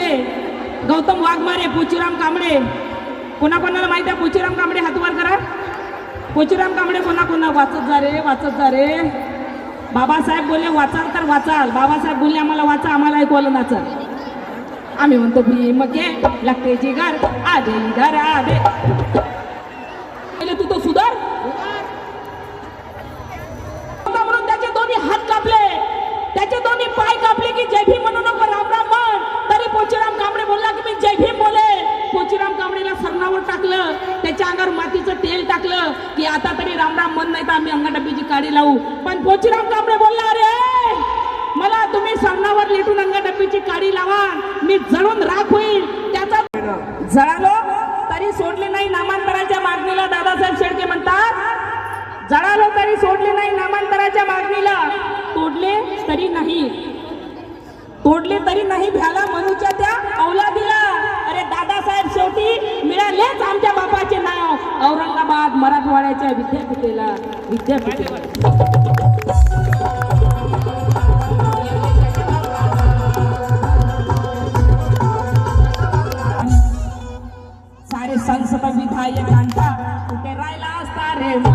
घेतले. गौतम वाघमारे, पोचीराम कांबळे. कोणाकोणाला माहिती आहे पोचीराम कांबळे? हात वर करा. पोचीराम कांबळे कोणा वाचत जा रे, वाचत जा रे. बाबासाहेब बोलले वाचाल तर वाचाल. बाबासाहेब बोलले आम्हाला वाचा, आम्हाला ऐकवलं नाचल. आम्ही म्हणतो भीम के लागते जिगर आधे इधर आधे. तू तो सुधार म्हणून त्याचे दोन्ही हात कापले, त्याचे दोन्ही पाय कापले की जय भीम म्हणू नको, राम राम म्हण. तरी पोचीराम कांबळे बोलला की मी जय भीम बोले. पोचीराम कांबळेला सरणावर टाकलं, त्याच्या अंगावर मातीचं तेल टाकलं की आता तरी राम राम म्हण, नाही तर आम्ही अंगाडब्बीची काडी लावू. पण पोचीराम कांबळे बोलला अरे मला तुम्ही सरणावर लेटून अंगाडब्बीची काडी लावा, मी जळून राख होईल. त्याचा जळालो तरी सोडले नाही नामांतराच्या मागणीला. दादासाहेब शेळके म्हणतात जळालो तरी सोडले नाही नामांतराच्या मागणीला. तोडले तरी नाही, तोडले तरी नाही भ्याला मनूच्या त्या औलादीला. अरे दादासाहेब शेवटी मिळालेच आमच्या बापाचे नाव औरंगाबाद मराठवाड्याच्या विद्यापीठेला. सारे संसद विधायकांचा कुठे राहिला असता रे.